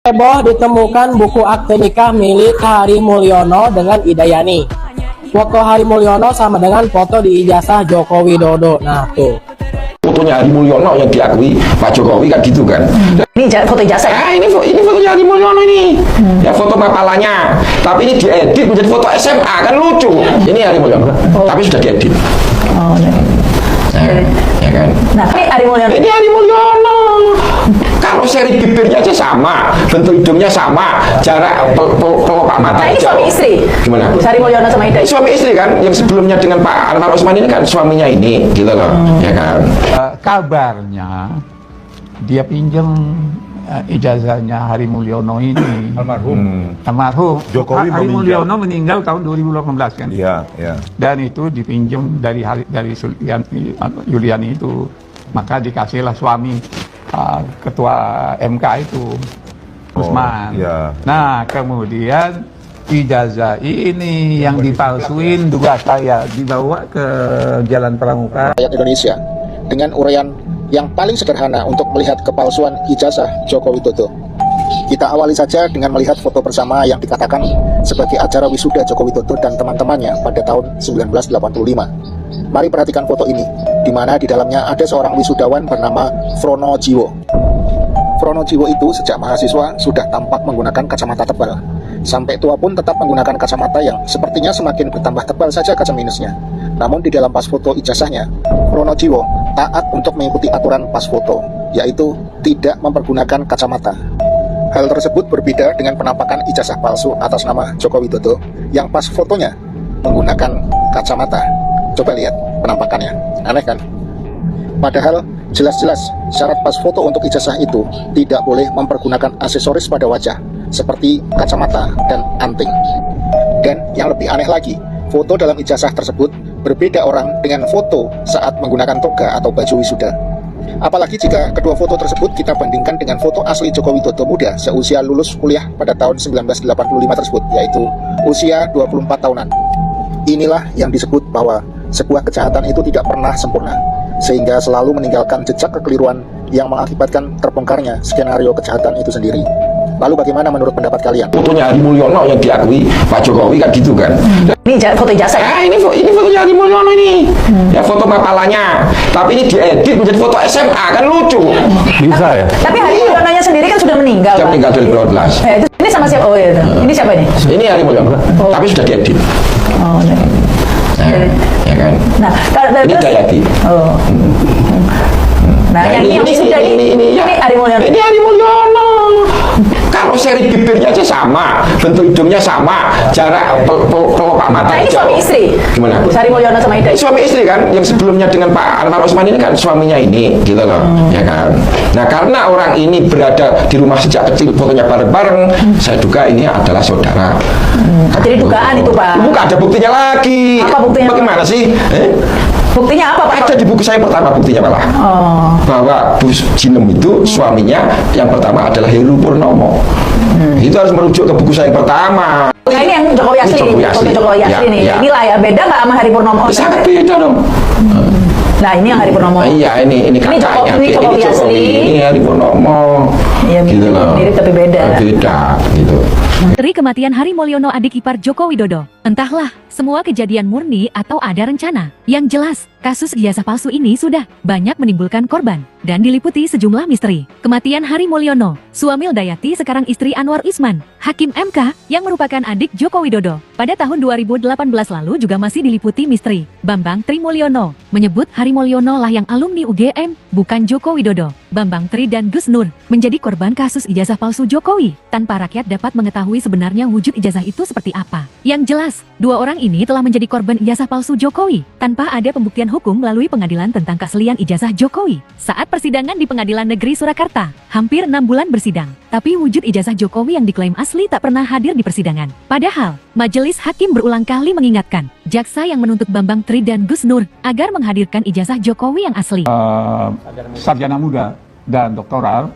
Heboh ditemukan buku akte nikah milik Hari Mulyono dengan Idayani. Foto Hari Mulyono sama dengan foto di ijazah Joko Widodo. Nah tuh. Fotonya Hari Mulyono yang diakui Pak Jokowi kan gitu kan. Ini foto ijazah. Ini fotonya Hari Mulyono ini. Ya foto mapalannya. Tapi ini diedit menjadi foto SMA kan lucu. Ini Hari Mulyono. Tapi sudah diedit. Oh, nah, ya kan. Nah, ini Hari Mulyono. Ini Hari Mulyono. Kalau seri bibirnya aja sama, bentuk hidungnya sama, jarak pelopak mata. Nah, ini suami istri. Gimana? Hari Mulyono sama Ida. Suami istri kan, yang sebelumnya dengan Pak Anwar Usman ini kan suaminya ini, gitu loh, ya kan. Kabarnya dia pinjam ijazahnya Hari Mulyono ini. Almarhum. Jokowi Hari meminjam. Mulyono meninggal tahun 2018 kan. Iya, iya. Dan itu dipinjam dari Yuliani itu. Maka dikasihlah suami ketua MK itu Usman. iya. Nah, kemudian ijazah ini yang dipalsuin duga saya dibawa ke Jalan Pramuka. Rakyat Indonesia dengan uraian yang paling sederhana untuk melihat kepalsuan ijazah Joko Widodo. Kita awali saja dengan melihat foto bersama yang dikatakan sebagai acara wisuda Joko Widodo dan teman-temannya pada tahun 1985. Mari perhatikan foto ini, di mana di dalamnya ada seorang wisudawan bernama Frono Jiwo. Frono Jiwo itu sejak mahasiswa sudah tampak menggunakan kacamata tebal. Sampai tua pun tetap menggunakan kacamata yang sepertinya semakin bertambah tebal saja kaca minusnya. Namun di dalam pas foto ijazahnya, Frono Jiwo taat untuk mengikuti aturan pas foto, yaitu tidak mempergunakan kacamata. Hal tersebut berbeda dengan penampakan ijazah palsu atas nama Joko Widodo yang pas fotonya menggunakan kacamata. Coba lihat penampakannya, aneh kan? Padahal jelas-jelas syarat pas foto untuk ijazah itu tidak boleh mempergunakan aksesoris pada wajah seperti kacamata dan anting. Dan yang lebih aneh lagi, foto dalam ijazah tersebut berbeda orang dengan foto saat menggunakan toga atau baju wisuda. Apalagi jika kedua foto tersebut kita bandingkan dengan foto asli Joko Widodo muda seusia lulus kuliah pada tahun 1985 tersebut, yaitu usia 24 tahunan. Inilah yang disebut bahwa sebuah kejahatan itu tidak pernah sempurna, sehingga selalu meninggalkan jejak kekeliruan yang mengakibatkan terbongkarnya skenario kejahatan itu sendiri. Lalu bagaimana menurut pendapat kalian? Fotonya Hari Mulyono yang diakui Pak Jokowi kan gitu kan. Ini foto ijazah. Ini fotonya Hari Mulyono ini. Ya foto mapalannya. Tapi ini diedit menjadi foto SMA kan lucu. Bisa ya? Tapi Hari Mulyononya sendiri kan sudah meninggal. Dia Pak. meninggal 2012. Itu ini sama siapa? Oh iya. Ini siapa ini? Ini Hari Mulyono. Tapi sudah diedit. Oh, Nah, ya kan. Nah, kalau Ini Dayati. Oh. Nah, yang ini Hari Mulyono. Ini Hari Mulyono. Kalau seri bibirnya aja sama, bentuk hidungnya sama, jarak pelopak mata. Nah, ini jauh. suami istri. Gimana? Hari Mulyono sama Ida. Suami istri kan, yang sebelumnya dengan Pak Anwar Usman ini kan suaminya ini, gitu loh, ya kan. Nah, karena orang ini berada di rumah sejak kecil, fotonya bareng-bareng, saya duga ini adalah saudara. Jadi dugaan itu, Pak. Bukan ada buktinya lagi. Apa buktinya, Pak? Bagaimana sih? Buktinya apa, Pak? Ada di buku saya pertama buktinya malah. Oh. Bahwa Bu Jinem itu suaminya yang pertama adalah Heru Purnomo. Itu harus merujuk ke buku saya yang pertama. Nah, ini yang Jokowi asli. Jokowi asli. Foto Jokowi asli Ya, nih. ya. Inilah ya, beda nggak sama Hari Purnomo? Sangat beda dong. Nah, ini yang Hari Purnomo. Iya, ini kakaknya. Ini Jokowi asli. Ini Hari Purnomo. Iya, Gitu loh. mirip tapi beda. Beda, gitu. Misteri kematian Hari Mulyono adik ipar Joko Widodo. Entahlah, semua kejadian murni atau ada rencana. Yang jelas, kasus ijazah palsu ini sudah banyak menimbulkan korban dan diliputi sejumlah misteri. Kematian Hari Mulyono, suami Dayati sekarang istri Anwar Usman, Hakim MK yang merupakan adik Joko Widodo. Pada tahun 2018 lalu juga masih diliputi misteri. Bambang Tri Mulyono menyebut Hari Mulyono lah yang alumni UGM, bukan Joko Widodo. Bambang Tri dan Gus Nur menjadi korban kasus ijazah palsu Jokowi, tanpa rakyat dapat mengetahui sebenarnya wujud ijazah itu seperti apa. Yang jelas, dua orang ini telah menjadi korban ijazah palsu Jokowi, tanpa ada pembuktian hukum melalui pengadilan tentang keaslian ijazah Jokowi. Saat persidangan di Pengadilan Negeri Surakarta, hampir 6 bulan bersidang, tapi wujud ijazah Jokowi yang diklaim asli tak pernah hadir di persidangan. Padahal, majelis hakim berulang kali mengingatkan, jaksa yang menuntut Bambang Tri dan Gus Nur agar menghadirkan ijazah Jokowi yang asli. Sarjana muda dan doktoral,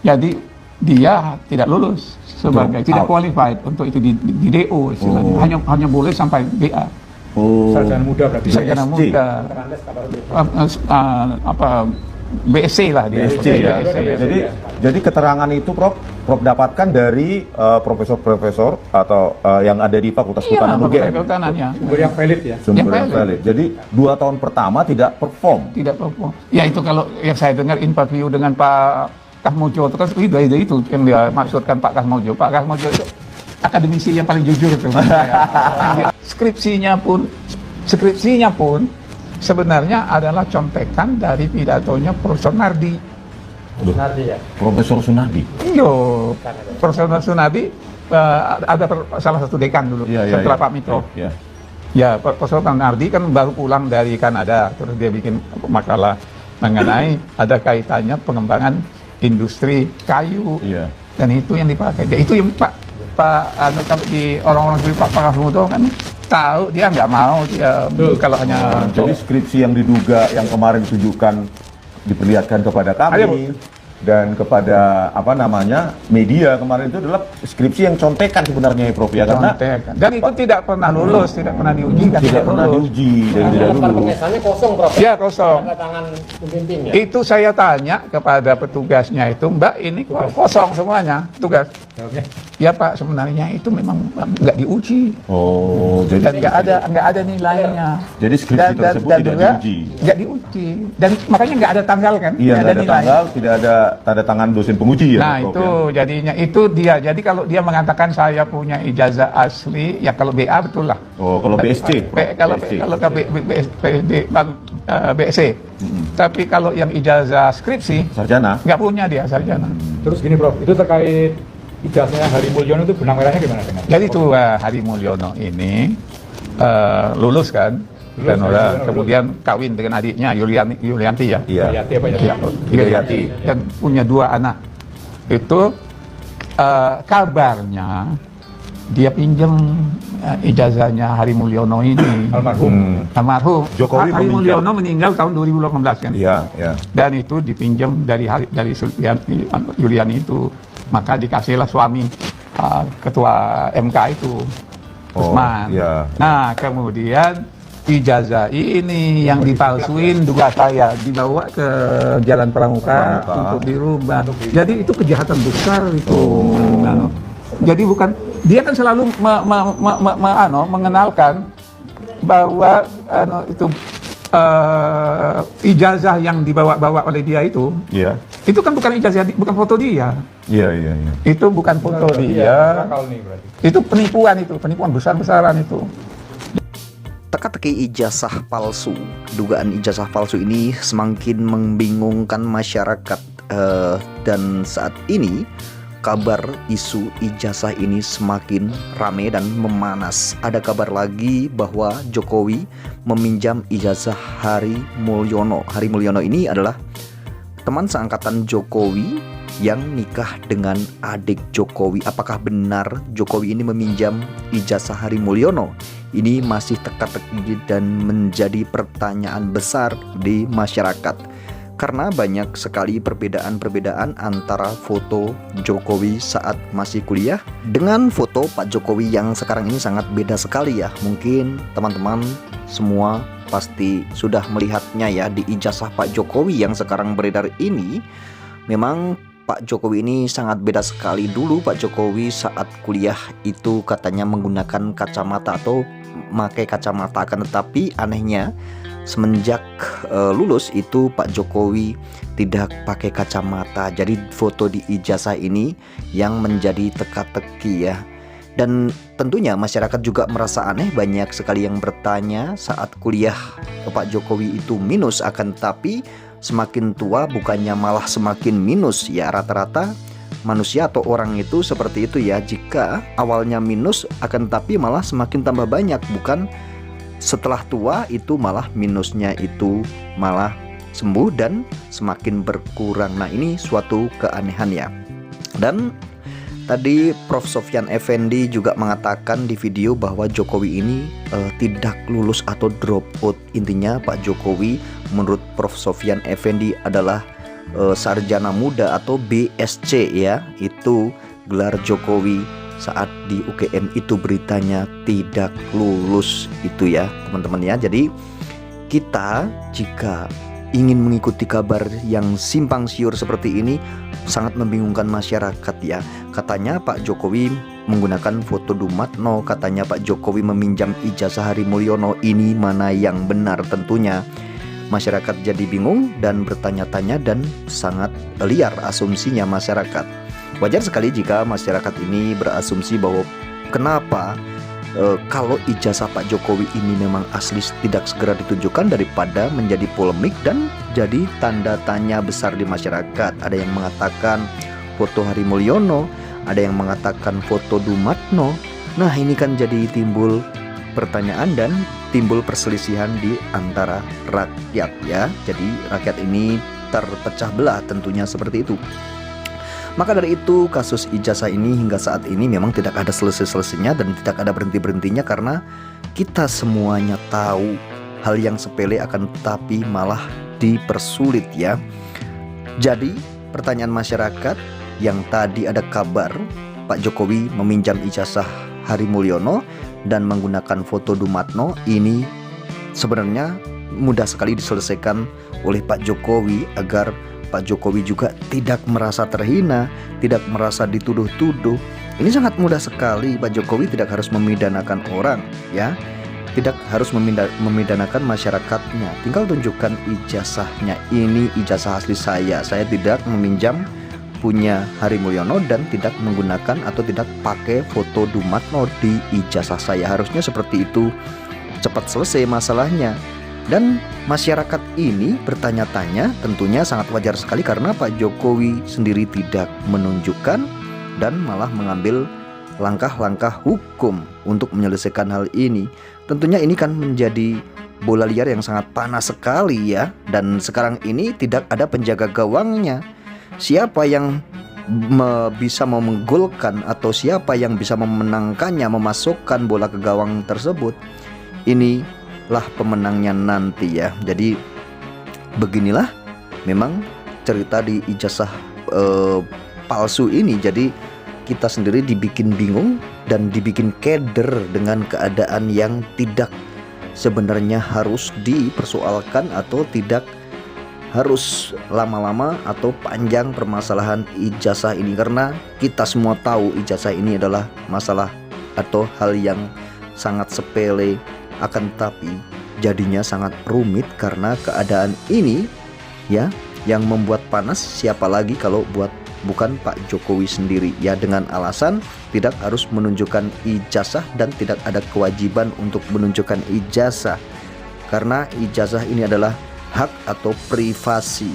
jadi dia tidak lulus sebagai tidak qualified untuk itu di DO istilahnya. Hanya boleh sampai BA. Sarjana muda berarti. Sarjana muda. BSc lah dia. BSc ya. Jadi keterangan itu Prof dapatkan dari profesor-profesor atau yang ada di Fakultas Iya, Kehutanan UGM. kehutanannya. Sumber yang Yang valid. Jadi 2 tahun pertama tidak perform. Tidak apa-apa. Ya itu kalau yang saya dengar interview dengan Pak Kasmojo itu kan itu yang dia maksudkan Pak Kasmojo. Pak Kasmojo itu akademisi yang paling jujur itu. Skripsinya pun sebenarnya adalah contekan dari pidatonya Profesor Nardi. Profesor Sunardi. Iya, Profesor Sunardi ada salah satu dekan dulu setelah Pak Mitro. Iya. Ya, Profesor Nardi kan baru pulang dari Kanada, terus dia bikin makalah mengenai ada kaitannya pengembangan industri kayu. Iya. Dan itu yang dipakai. Ya, itu yang kalau di orang-orang seperti Pak Kasmojo kan tahu, dia nggak mau dia kalau hanya Jadi skripsi yang diduga yang kemarin ditunjukkan diperlihatkan kepada kami dan kepada media kemarin itu adalah skripsi yang contekan sebenarnya ya Prof ya, karena contekan. Dan itu tidak pernah lulus, tidak pernah diuji, tidak pernah diuji dan tidak lulus. Pengesannya kosong, Prof. Ya, kosong. Tanda tangan pemimpin ya. Itu saya tanya kepada petugasnya itu, Mbak, ini kok kosong semuanya, tugas. Ya Pak, sebenarnya itu memang nggak diuji. Oh, Dan jadi nggak ada nilainya. jadi skripsi tersebut tidak juga diuji. Nggak diuji. Dan makanya nggak ada tanggal kan? Iya, Nggak nggak ada nilai. tanggal, tidak ada tanda tangan dosen penguji ya. Nah Prof, itu jadinya itu dia. Jadi kalau dia mengatakan saya punya ijazah asli, ya kalau BA betul lah. Oh, kalau BSc. Kalau BSc. BSc. Tapi kalau yang ijazah skripsi Sarjana. nggak punya dia sarjana. Terus gini Prof, itu terkait ijazahnya Hari Mulyono itu benang merahnya gimana dengan? Jadi itu Hari Mulyono ini lulus kan, dan kemudian kawin dengan adiknya Yulianti ya. Iya. Yati apa ya? Ya, Yulianti, dan punya 2 anak. Itu kabarnya dia pinjam ijazahnya Hari Mulyono ini. Almarhum. Jokowi Hari meminjam. Mulyono meninggal tahun 2018 kan. Iya, iya. Dan itu dipinjam dari Yuliani itu, maka dikasihlah suami ketua MK itu, Usman. iya. Nah kemudian ijazah ini yang dipalsuin juga saya dibawa ke Jalan Pramuka untuk dirubah. Jadi itu kejahatan besar itu. Nah, jadi bukan, dia kan selalu mengenalkan bahwa itu ijazah yang dibawa-bawa oleh dia Iya. itu kan bukan ijazah, bukan foto dia. Iya, iya, iya. Itu bukan foto dia. Itu penipuan besar-besaran itu. Teka-teki ijazah palsu. Dugaan ijazah palsu ini semakin membingungkan masyarakat, dan saat ini kabar isu ijazah ini semakin ramai dan memanas. Ada kabar lagi bahwa Jokowi meminjam ijazah Hari Mulyono. Hari Mulyono ini adalah teman seangkatan Jokowi yang nikah dengan adik Jokowi. Apakah benar Jokowi ini meminjam ijazah Hari Mulyono? Ini masih teka-teki dan menjadi pertanyaan besar di masyarakat, karena banyak sekali perbedaan-perbedaan antara foto Jokowi saat masih kuliah dengan foto Pak Jokowi yang sekarang ini sangat beda sekali ya. Mungkin teman-teman semua pasti sudah melihatnya ya di ijazah Pak Jokowi yang sekarang beredar ini. Memang Pak Jokowi ini sangat beda sekali. Dulu Pak Jokowi saat kuliah itu katanya menggunakan kacamata atau memakai kacamata, akan tetapi anehnya semenjak lulus itu Pak Jokowi tidak pakai kacamata. Jadi foto di ijazah ini yang menjadi teka-teki ya. Dan tentunya masyarakat juga merasa aneh. Banyak sekali yang bertanya saat kuliah Pak Jokowi itu minus, akan tetapi semakin tua bukannya malah semakin minus ya. Rata-rata manusia atau orang itu seperti itu ya. Jika awalnya minus akan tetapi malah semakin tambah banyak, bukan setelah tua itu malah minusnya itu malah sembuh dan semakin berkurang. Nah ini suatu keanehan ya. Dan tadi Prof Sofyan Effendi juga mengatakan di video bahwa Jokowi ini tidak lulus atau drop out. Intinya Pak Jokowi menurut Prof Sofyan Effendi adalah sarjana muda atau BSc ya. Itu gelar Jokowi saat di UGM itu beritanya tidak lulus itu ya teman-teman ya. Jadi kita jika ingin mengikuti kabar yang simpang siur seperti ini sangat membingungkan masyarakat ya. Katanya Pak Jokowi menggunakan foto Dumatno, katanya Pak Jokowi meminjam ijazah Hari Mulyono. Ini mana yang benar? Tentunya masyarakat jadi bingung dan bertanya-tanya dan sangat liar asumsinya masyarakat. Wajar sekali jika masyarakat ini berasumsi bahwa kenapa kalau ijazah Pak Jokowi ini memang asli tidak segera ditunjukkan daripada menjadi polemik dan jadi tanda tanya besar di masyarakat. Ada yang mengatakan foto Hari Mulyono, ada yang mengatakan foto Dumatno. Nah, ini kan jadi timbul pertanyaan dan timbul perselisihan di antara rakyat ya. Jadi rakyat ini terpecah belah tentunya seperti itu. Maka dari itu kasus ijazah ini hingga saat ini memang tidak ada selesai-selesainya dan tidak ada berhenti-berhentinya, karena kita semuanya tahu hal yang sepele akan tetapi malah dipersulit ya. Jadi pertanyaan masyarakat yang tadi ada kabar Pak Jokowi meminjam ijazah Hari Mulyono dan menggunakan foto Dumatno, ini sebenarnya mudah sekali diselesaikan oleh Pak Jokowi agar Pak Jokowi juga tidak merasa terhina, tidak merasa dituduh-tuduh. Ini sangat mudah sekali. Pak Jokowi tidak harus memidanakan orang ya, tidak harus memidanakan masyarakatnya. Tinggal tunjukkan ijazahnya. Ini ijazah asli saya tidak meminjam punya Hari Mulyono dan tidak menggunakan atau tidak pakai foto Dumatno di ijazah saya. Harusnya seperti itu, cepat selesai masalahnya. Dan masyarakat ini bertanya-tanya tentunya sangat wajar sekali karena Pak Jokowi sendiri tidak menunjukkan dan malah mengambil langkah-langkah hukum untuk menyelesaikan hal ini. Tentunya ini kan menjadi bola liar yang sangat panas sekali ya. Dan sekarang ini tidak ada penjaga gawangnya. Siapa yang bisa menggolkan atau siapa yang bisa memenangkannya, memasukkan bola ke gawang tersebut, ini lah pemenangnya nanti ya. Jadi beginilah memang cerita di ijazah palsu ini. Jadi kita sendiri dibikin bingung dan dibikin keder dengan keadaan yang tidak sebenarnya harus dipersoalkan atau tidak harus lama-lama atau panjang permasalahan ijazah ini, karena kita semua tahu ijazah ini adalah masalah atau hal yang sangat sepele, akan tetapi jadinya sangat rumit karena keadaan ini ya, yang membuat panas siapa lagi kalau bukan Pak Jokowi sendiri ya, dengan alasan tidak harus menunjukkan ijazah dan tidak ada kewajiban untuk menunjukkan ijazah karena ijazah ini adalah hak atau privasi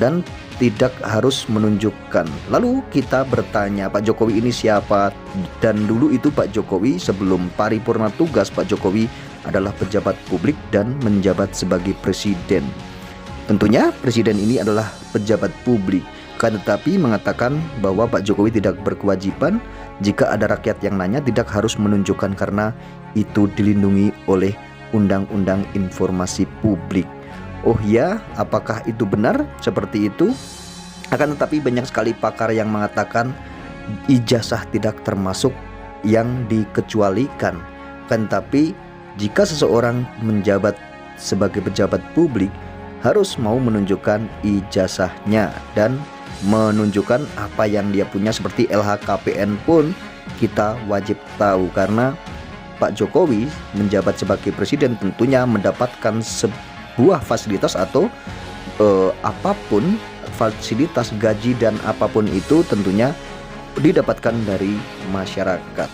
dan tidak harus menunjukkan. Lalu kita bertanya, Pak Jokowi ini siapa? Dan dulu itu Pak Jokowi sebelum paripurna tugas, Pak Jokowi adalah pejabat publik dan menjabat sebagai presiden. Tentunya presiden ini adalah pejabat publik, kan, tetapi mengatakan bahwa Pak Jokowi tidak berkewajiban. Jika ada rakyat yang nanya, tidak harus menunjukkan karena itu dilindungi oleh Undang-Undang Informasi Publik. Oh ya, apakah itu benar seperti itu? Akan tetapi banyak sekali pakar yang mengatakan ijazah tidak termasuk yang dikecualikan. Kan tapi jika seseorang menjabat sebagai pejabat publik harus mau menunjukkan ijazahnya dan menunjukkan apa yang dia punya, seperti LHKPN pun kita wajib tahu karena Pak Jokowi menjabat sebagai presiden tentunya mendapatkan sebuah fasilitas atau apapun fasilitas gaji dan apapun itu tentunya didapatkan dari masyarakat.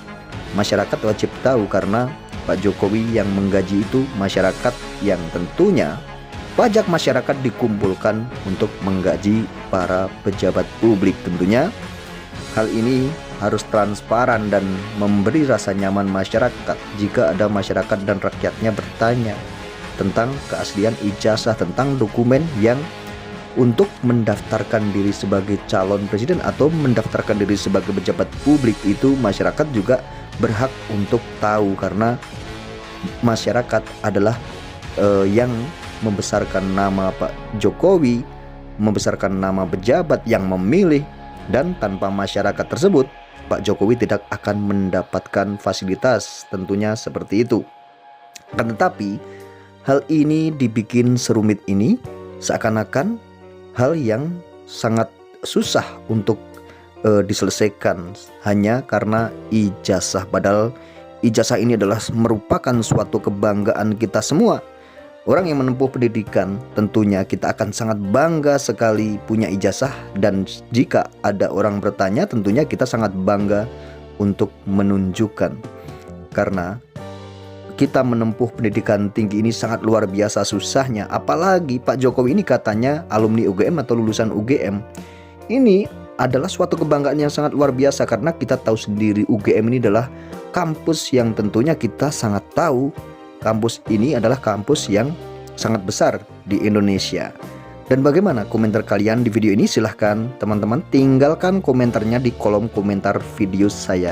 Masyarakat wajib tahu karena Pak Jokowi yang menggaji itu masyarakat, yang tentunya pajak masyarakat dikumpulkan untuk menggaji para pejabat publik. Tentunya hal ini harus transparan dan memberi rasa nyaman masyarakat. Jika ada masyarakat dan rakyatnya bertanya tentang keaslian ijazah, tentang dokumen yang untuk mendaftarkan diri sebagai calon presiden atau mendaftarkan diri sebagai pejabat publik, itu masyarakat juga berhak untuk tahu karena masyarakat adalah yang membesarkan nama Pak Jokowi, membesarkan nama pejabat yang memilih, dan tanpa masyarakat tersebut Pak Jokowi tidak akan mendapatkan fasilitas, tentunya seperti itu. Tetapi hal ini dibikin serumit ini seakan-akan hal yang sangat susah untuk diselesaikan hanya karena ijazah. Padahal ijazah ini adalah merupakan suatu kebanggaan kita semua. Orang yang menempuh pendidikan tentunya kita akan sangat bangga sekali punya ijazah, dan jika ada orang bertanya tentunya kita sangat bangga untuk menunjukkan, karena kita menempuh pendidikan tinggi ini sangat luar biasa susahnya. Apalagi Pak Jokowi ini katanya alumni UGM atau lulusan UGM. Ini adalah suatu kebanggaan yang sangat luar biasa, karena kita tahu sendiri UGM ini adalah kampus yang tentunya kita sangat tahu kampus ini adalah kampus yang sangat besar di Indonesia. Dan bagaimana komentar kalian di video ini? Silahkan teman-teman tinggalkan komentarnya di kolom komentar video saya